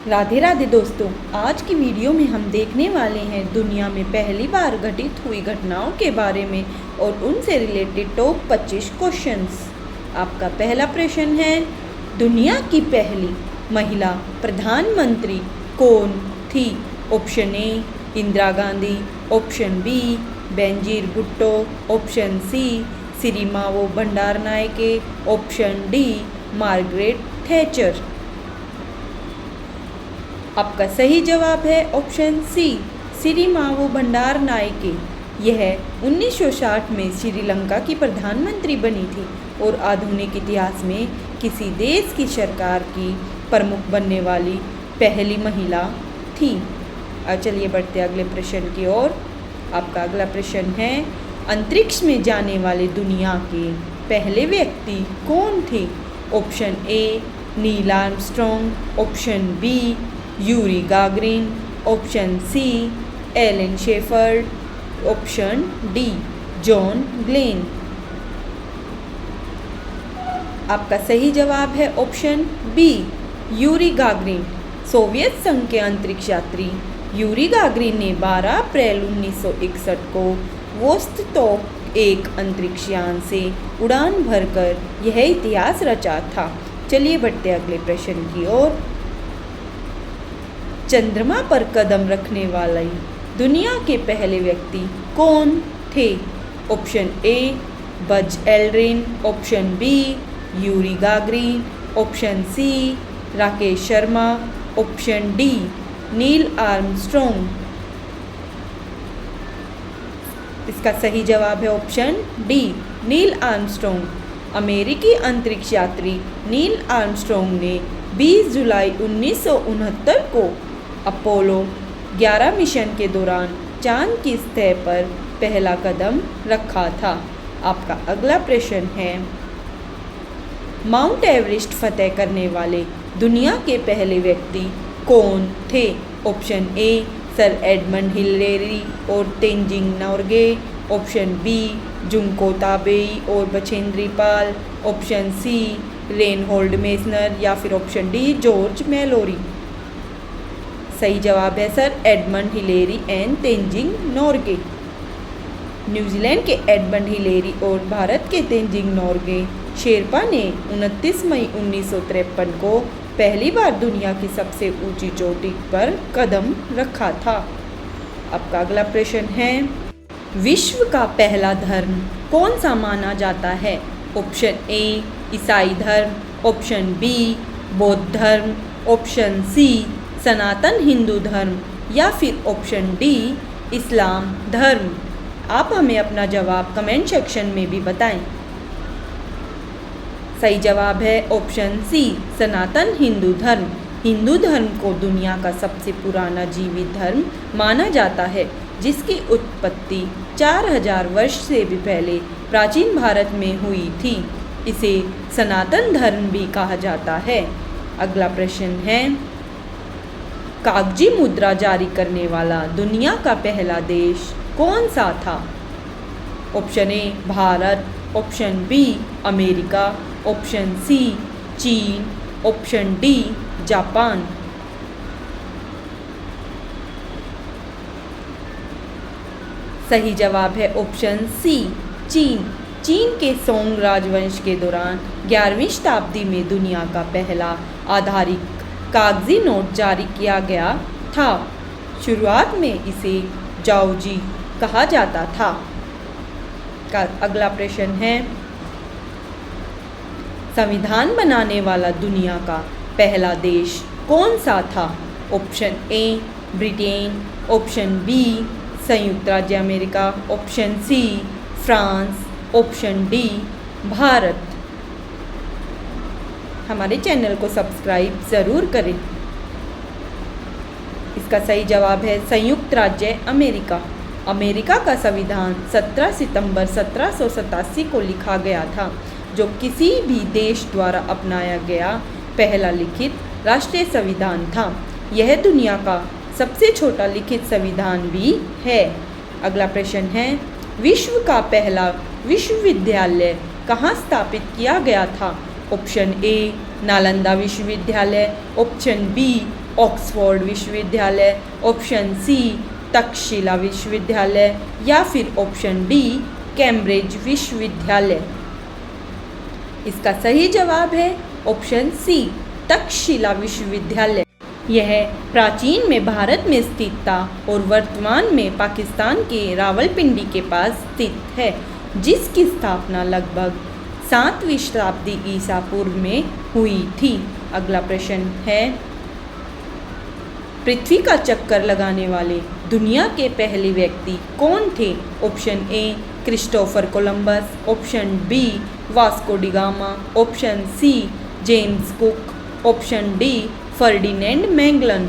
राधे राधे दोस्तों, आज की वीडियो में हम देखने वाले हैं दुनिया में पहली बार घटित हुई घटनाओं के बारे में और उनसे रिलेटेड टॉप 25 क्वेश्चंस। आपका पहला प्रश्न है, दुनिया की पहली महिला प्रधानमंत्री कौन थी? Option A Indira Gandhi, option B Benazir Bhutto, option C Sirimavo Bandaranaike, option D Margaret Thatcher. आपका सही जवाब है ऑप्शन सी सिरिमावो भंडारनायके। यह 1960 में श्रीलंका की प्रधानमंत्री बनी थी और आधुनिक इतिहास में किसी देश की सरकार की प्रमुख बनने वाली पहली महिला थी। अब चलिए बढ़ते अगले प्रश्न की ओर। आपका अगला प्रश्न है, अंतरिक्ष में जाने वाले दुनिया के पहले व्यक्ति कौन थे? Option A Neil Armstrong, option B Yuri Gagarin, option C Alan Shepard, option D John Glenn. आपका सही जवाब है option B Yuri Gagarin. Soviet संघ के अंतरिक्ष यात्री यूरी गागरिन ने 12 अप्रैल 1961 को वोस्तोक एक अंतरिक्ष यान से उड़ान भरकर यह इतिहास रचा था। चलिए बढ़ते अगले प्रश्न की ओर। चंद्रमा पर कदम रखने वाले दुनिया के पहले व्यक्ति कौन थे? Option A Buzz Aldrin, option B Yuri Gagarin, option C Rakesh Sharma, option D Neil Armstrong. इसका सही जवाब है ऑप्शन डी नील आर्मस्ट्रॉन्ग। अमेरिकी अंतरिक्ष यात्री नील आर्मस्ट्रॉन्ग ने 20 जुलाई 1969 को अपोलो 11 मिशन के दौरान चांद की सतह पर पहला कदम रखा था। आपका अगला प्रश्न है, माउंट एवरेस्ट फतेह करने वाले दुनिया के पहले व्यक्ति कौन थे? Option A sir Edmund Hillary और Tenzing Norgay, option B Junko Tabei और Bachendri Pal, option C Reinhold Messner या फिर ऑप्शन डी जॉर्ज मेलोरी। सही जवाब है sir Edmund Hillary and Tenzing Norgay. New Zealand के एडमंड हिलेरी और भारत के तेंजिंग नोर्गे शेरपा ने 29 मई 1953 को पहली बार दुनिया की सबसे ऊंची चोटी पर कदम रखा था। आपका अगला प्रश्न है, विश्व का पहला धर्म कौन सा माना जाता है? ऑप्शन ए ईसाई धर्म, ऑप्शन बी बौद्ध धर्म, ऑप्शन सी सनातन हिंदू धर्म या फिर ऑप्शन डी इस्लाम धर्म। आप हमें अपना जवाब कमेंट सेक्शन में भी बताएं। सही जवाब है ऑप्शन सी सनातन हिंदू धर्म। हिंदू धर्म को दुनिया का सबसे पुराना जीवित धर्म माना जाता है, जिसकी उत्पत्ति 4000 वर्ष से भी पहले प्राचीन भारत में हुई थी। इसे सनातन धर्म भी कहा जाता है। अगला प्रश्न है, कागजी मुद्रा जारी करने वाला दुनिया का पहला देश कौन सा था? Option A Bharat, option B America, option C चीन, ऑप्शन डी जापान। सही जवाब है ऑप्शन सी चीन। चीन के सोंग राजवंश के दौरान 11वीं शताब्दी में दुनिया का पहला आधारिक कागजी नोट जारी किया गया था। शुरुआत में इसे जाओजी कहा जाता था। अगला प्रश्न है, संविधान बनाने वाला दुनिया का पहला देश कौन सा था? Option A Britain, option B संयुक्त राज्य America, option C France, option D Bharat. हमारे चैनल को सब्सक्राइब ज़रूर करें। इसका सही जवाब है संयुक्त राज्य अमेरिका। अमेरिका का संविधान 17 सितंबर 1787 को लिखा गया था, जो किसी भी देश द्वारा अपनाया गया पहला लिखित राष्ट्रीय संविधान था। यह दुनिया का सबसे छोटा लिखित संविधान भी है। अगला प्रश्न है, विश्व का पहला विश्वविद्यालय कहाँ स्थापित किया गया था? ऑप्शन ए नालंदा विश्वविद्यालय, ऑप्शन बी ऑक्सफोर्ड विश्वविद्यालय, ऑप्शन सी तक्षशिला विश्वविद्यालय या फिर ऑप्शन डी कैम्ब्रिज विश्वविद्यालय। इसका सही जवाब है ऑप्शन सी तक्षशिला विश्वविद्यालय। यह प्राचीन में भारत में स्थित था और वर्तमान में पाकिस्तान के रावलपिंडी के पास स्थित है, जिसकी स्थापना लगभग 7वीं शताब्दी ईसा पूर्व में हुई थी। अगला प्रश्न है, पृथ्वी का चक्कर लगाने वाले दुनिया के पहले व्यक्ति कौन थे? Option A Christopher Columbus, option B Vasco da Gama, option C James Cook, option D Ferdinand Magellan.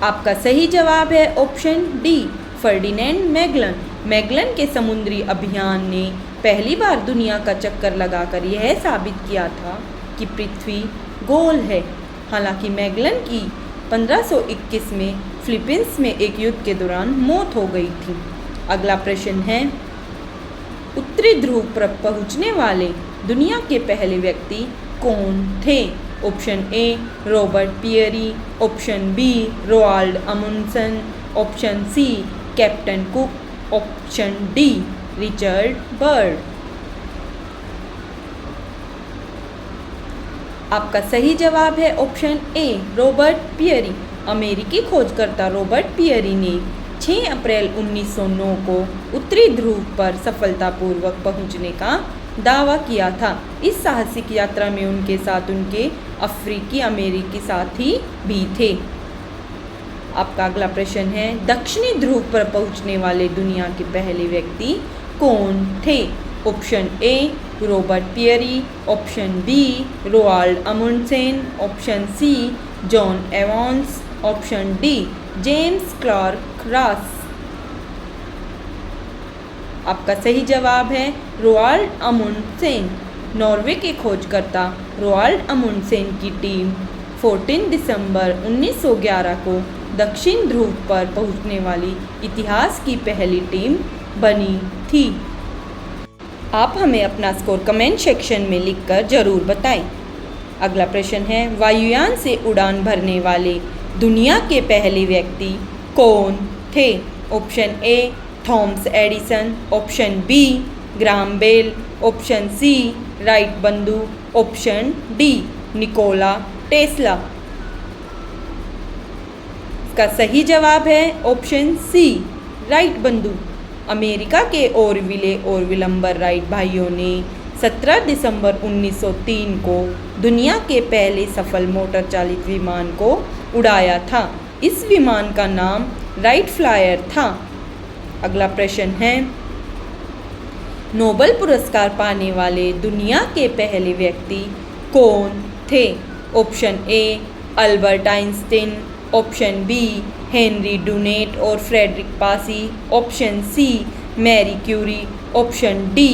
आपका सही जवाब है option D Ferdinand Magellan. Magellan के समुद्री अभियान ने पहली बार दुनिया का चक्कर लगाकर यह साबित किया था कि पृथ्वी गोल है। हालांकि मैगलन की 1521 में फिलीपींस में एक युद्ध के दौरान मौत हो गई थी। अगला प्रश्न है, उत्तरी ध्रुव पर पहुंचने वाले दुनिया के पहले व्यक्ति कौन थे? Option A Robert Peary, option B Roald Amundsen, option C captain Cook, option D Richard Byrd. आपका सही जवाब है ऑप्शन ए रॉबर्ट पियरी। अमेरिकी खोजकर्ता रॉबर्ट पियरी ने 6 अप्रैल 1909 को उत्तरी ध्रुव पर सफलतापूर्वक पहुंचने का दावा किया था। इस साहसिक यात्रा में उनके साथ उनके अफ्रीकी अमेरिकी साथी भी थे। आपका अगला प्रश्न है, दक्षिणी ध्रुव पर पहुंचने वाले दुनिया के पहले व्यक्ति कौन थे? Option A Robert Peary, option B Roald Amundsen, option C John Evans, option D James Clark Ross. आपका सही जवाब है रोआल्ड अमुंडसेन। नॉर्वे के खोजकर्ता रोआल्ड अमुंडसेन की टीम 14 दिसंबर 1911 को दक्षिण ध्रुव पर पहुंचने वाली इतिहास की पहली टीम बनी थी। आप हमें अपना स्कोर कमेंट सेक्शन में लिखकर ज़रूर बताएं। अगला प्रश्न है, वायुयान से उड़ान भरने वाले दुनिया के पहले व्यक्ति कौन थे? Option A Thomas Edison, option B Graham Bell, option C Wright बंधु, ऑप्शन डी निकोला टेस्ला। इसका सही जवाब है ऑप्शन सी राइट बंधु। अमेरिका के ओरविले और विलंबर राइट भाइयों ने 17 दिसंबर 1903 को दुनिया के पहले सफल मोटर चालित विमान को उड़ाया था। इस विमान का नाम राइट फ्लायर था। अगला प्रश्न है, नोबेल पुरस्कार पाने वाले दुनिया के पहले व्यक्ति कौन थे? Option A Albert Einstein, option B Henry Dunant और Frederic Passy, option C Marie Curie, option D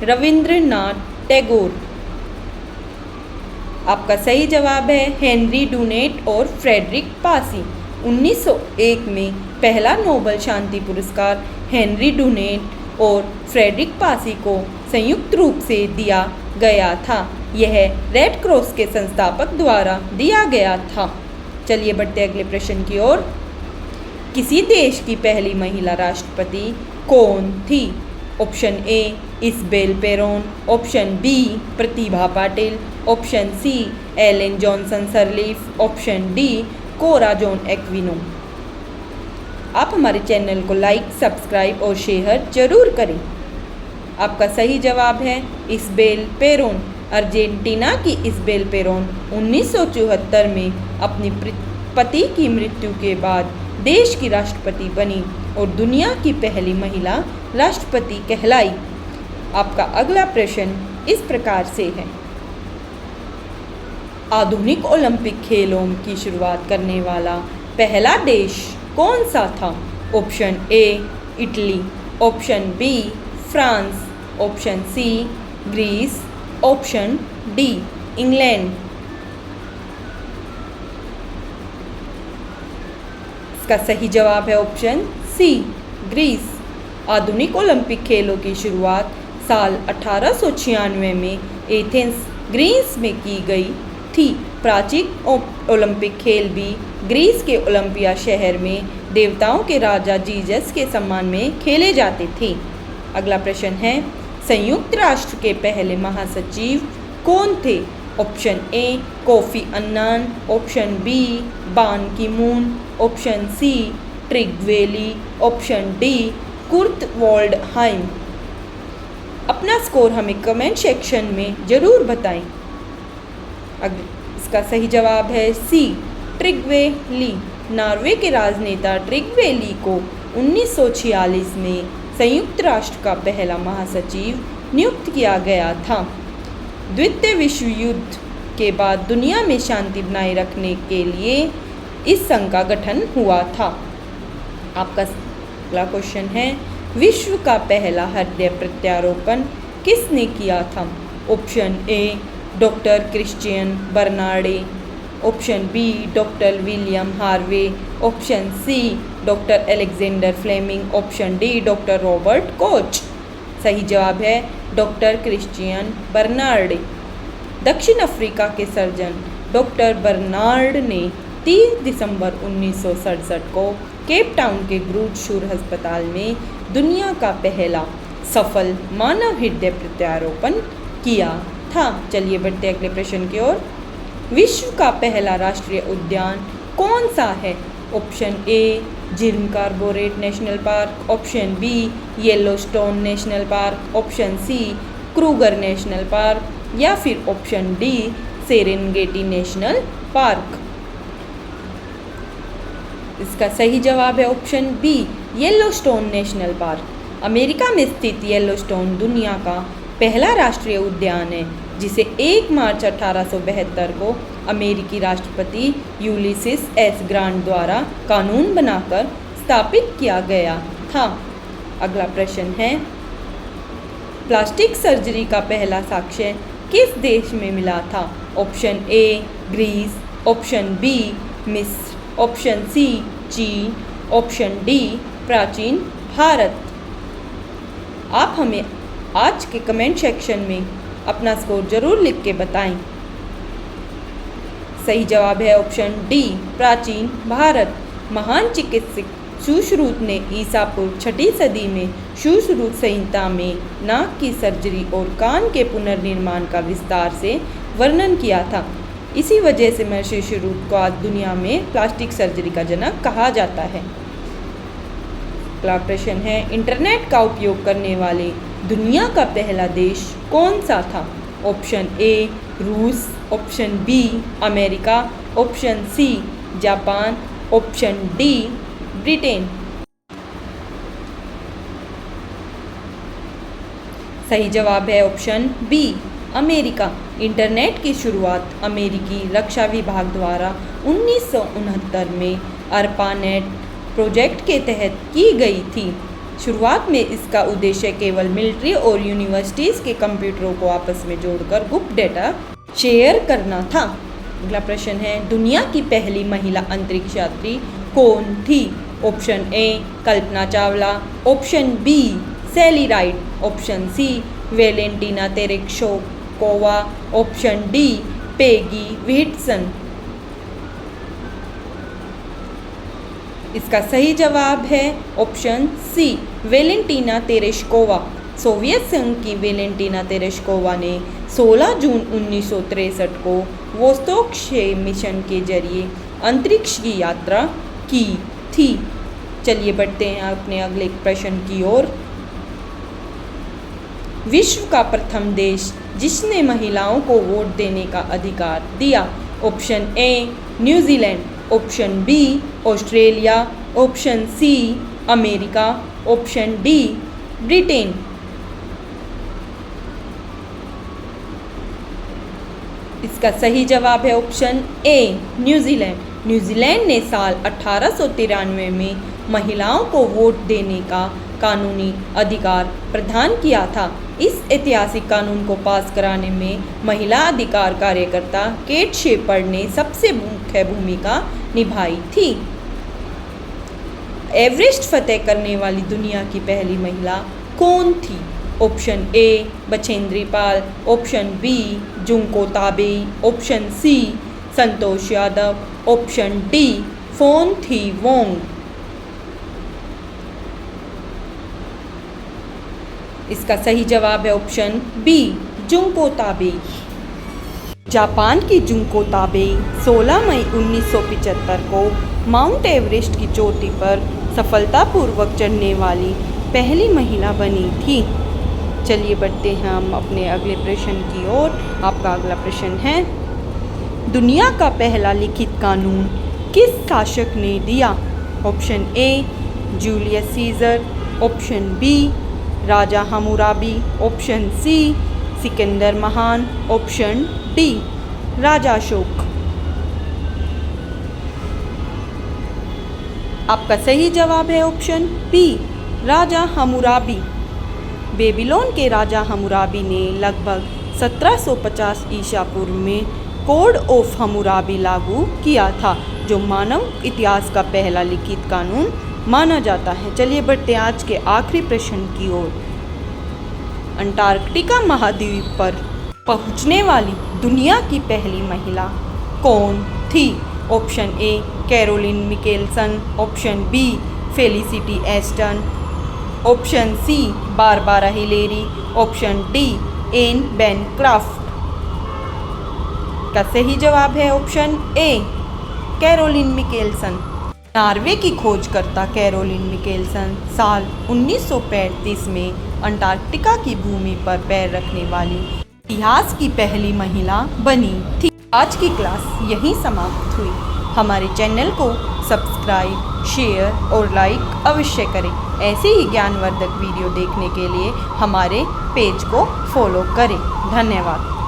Rabindranath Tagore. आपका सही जवाब है हेनरी डुनेट और फ्रेडरिक पासी। 1901 में पहला नोबेल शांति पुरस्कार हेनरी डुनेट और फ्रेडरिक पासी को संयुक्त रूप से दिया गया था। यह रेड क्रॉस के संस्थापक द्वारा दिया गया था। चलिए बढ़ते अगले प्रश्न की ओर। किसी देश की पहली महिला राष्ट्रपति कौन थी? Option A Isabel Peron, option B Pratibha Patil, option C Ellen Johnson Sirleaf, option D Corazon Aquino. आप हमारे चैनल को लाइक, सब्सक्राइब और शेयर जरूर करें। आपका सही जवाब है इस्बेल पेरोन। अर्जेंटीना की इस्बेल पेरोन 1974 में अपनी पति की मृत्यु के बाद देश की राष्ट्रपति बनी और दुनिया की पहली महिला राष्ट्रपति कहलाई। आपका अगला प्रश्न इस प्रकार से है, आधुनिक ओलंपिक खेलों की शुरुआत करने वाला पहला देश कौन सा था? Option A Italy, option B France, option C Greece, option D England. इसका सही जवाब है ऑप्शन सी ग्रीस। आधुनिक ओलंपिक खेलों की शुरुआत साल 1896 में एथेंस ग्रीस में की गई थी। प्राचीन ओलंपिक खेल भी ग्रीस के ओलंपिया शहर में देवताओं के राजा जीसस के सम्मान में खेले जाते थे। अगला प्रश्न है, संयुक्त राष्ट्र के पहले महासचिव कौन थे? Option A Kofi Annan, option B Ban Ki Moon, option C Trygve Lie, option D Kurt Waldheim. अपना स्कोर हमें कमेंट सेक्शन में ज़रूर बताएं। इसका सही जवाब है सी ट्रिगवेली। नॉर्वे के राजनेता ट्रिगवेली को 1946 में संयुक्त राष्ट्र का पहला महासचिव नियुक्त किया गया था। द्वितीय विश्व युद्ध के बाद दुनिया में शांति बनाए रखने के लिए इस संघ का गठन हुआ था। आपका अगला क्वेश्चन है, विश्व का पहला हृदय प्रत्यारोपण किसने किया था? Option A doctor Christiaan Barnard, option B doctor William Harvey, option C doctor Alexander Fleming, option D doctor Robert Koch. सही जवाब है डॉक्टर क्रिश्चियन बर्नार्डे। दक्षिण अफ्रीका के सर्जन डॉक्टर बर्नार्ड ने 30 दिसंबर 1967 को केप टाउन के ग्रूट शूर अस्पताल में दुनिया का पहला सफल मानव हृदय प्रत्यारोपण किया था। चलिए बढ़ते अगले प्रश्न की ओर। विश्व का पहला राष्ट्रीय उद्यान कौन सा है? Option A Jim Corbett national park, option B Yellowstone national park, option C Kruger national park या फिर option D Serengeti national park. इसका सही जवाब है option B Yellowstone national park. America में स्थित येलोस्टोन दुनिया का पहला राष्ट्रीय उद्यान है, जिसे 1 मार्च 1872 को अमेरिकी राष्ट्रपति यूलिसिस एस ग्रांट द्वारा कानून बनाकर स्थापित किया गया था। अगला प्रश्न है, प्लास्टिक सर्जरी का पहला साक्ष्य किस देश में मिला था? Option A Greece, option B मिस्र, ऑप्शन सी चीन, ऑप्शन डी प्राचीन भारत। आप हमें आज के कमेंट सेक्शन में अपना स्कोर जरूर लिख के बताएं। सही जवाब है ऑप्शन डी प्राचीन भारत। महान चिकित्सक सुश्रुत ने ईसा पूर्व 6ठी सदी में सुश्रुत संहिता में नाक की सर्जरी और कान के पुनर्निर्माण का विस्तार से वर्णन किया था। इसी वजह से महर्षि सुश्रुत को आज दुनिया में प्लास्टिक सर्जरी का जनक कहा जाता है। अगला प्रश्न है, इंटरनेट का उपयोग करने वाले दुनिया का पहला देश कौन सा था? ऑप्शन ए रूस, option B America, option C Japan, option D Britain. सही जवाब है ऑप्शन बी अमेरिका। इंटरनेट की शुरुआत अमेरिकी रक्षा विभाग द्वारा 1969 में ARPANET प्रोजेक्ट के तहत की गई थी। शुरुआत में इसका उद्देश्य केवल मिलिट्री और यूनिवर्सिटीज़ के कंप्यूटरों को आपस में जोड़कर गुप्त डेटा शेयर करना था। अगला प्रश्न है, दुनिया की पहली महिला अंतरिक्ष यात्री कौन थी? Option A Kalpana Chawla, option B Sally Ride, option C Valentina Tereshkova, option D Peggy Whitson. इसका सही जवाब है option C Valentina Tereshkova. Soviet संघ की वेलेंटिना तेरेश्कोवा ने 16 जून 1963 को वोस्तोक 6 मिशन के जरिए अंतरिक्ष की यात्रा की थी। चलिए बढ़ते हैं अपने अगले प्रश्न की ओर। विश्व का प्रथम देश जिसने महिलाओं को वोट देने का अधिकार दिया? Option A New Zealand, option B Australia, option C America, option D Britain. इसका सही जवाब है ऑप्शन ए न्यूजीलैंड। न्यूजीलैंड ने साल 1893 में महिलाओं को वोट देने का कानूनी अधिकार प्रदान किया था। इस ऐतिहासिक कानून को पास कराने में महिला अधिकार कार्यकर्ता केट शेपर्ड ने सबसे मुख्य भूमिका निभाई थी। एवरेस्ट फतेह करने वाली दुनिया की पहली महिला कौन थी? Option A Bachendri Pal, option B Junko Tabei, option C Santosh Yadav, option D फोन थी वोंग। इसका सही जवाब है option B Junko Tabei. Japan की जुंको ताबेई 16 मई 1975 को माउंट एवरेस्ट की चोटी पर सफलतापूर्वक चढ़ने वाली पहली महिला बनी थी। चलिए बढ़ते हैं हम अपने अगले प्रश्न की ओर। आपका अगला प्रश्न है, दुनिया का पहला लिखित कानून किस शासक ने दिया? Option A Julius Caesar, option B राजा हम्मुराबी, ऑप्शन सी सिकंदर महान, ऑप्शन डी राजा अशोक। आपका सही जवाब है ऑप्शन बी राजा हम्मुराबी। बेबीलोन के राजा हम्मुराबी ने लगभग 1750 ईसा पूर्व में कोड ऑफ हम्मुराबी लागू किया था, जो मानव इतिहास का पहला लिखित कानून माना जाता है। चलिए बढ़ते हैं आज के आखिरी प्रश्न की ओर। अंटार्कटिका महाद्वीप पर पहुंचने वाली दुनिया की पहली महिला कौन थी? Option A Caroline Mikkelsen, option B Felicity Aston, option C Barbara Hillary, option D Ann Bancroft. का सही जवाब है option A Caroline Mikkelsen. Norway की खोजकर्ता कैरोलिन मिकेल्सन साल 1935 में अंटार्कटिका की भूमि पर पैर रखने वाली इतिहास की पहली महिला बनी थी। आज की क्लास यहीं समाप्त हुई। हमारे चैनल को सब्सक्राइब, शेयर और लाइक अवश्य करें। ऐसे ही ज्ञानवर्धक वीडियो देखने के लिए हमारे पेज को फॉलो करें। धन्यवाद।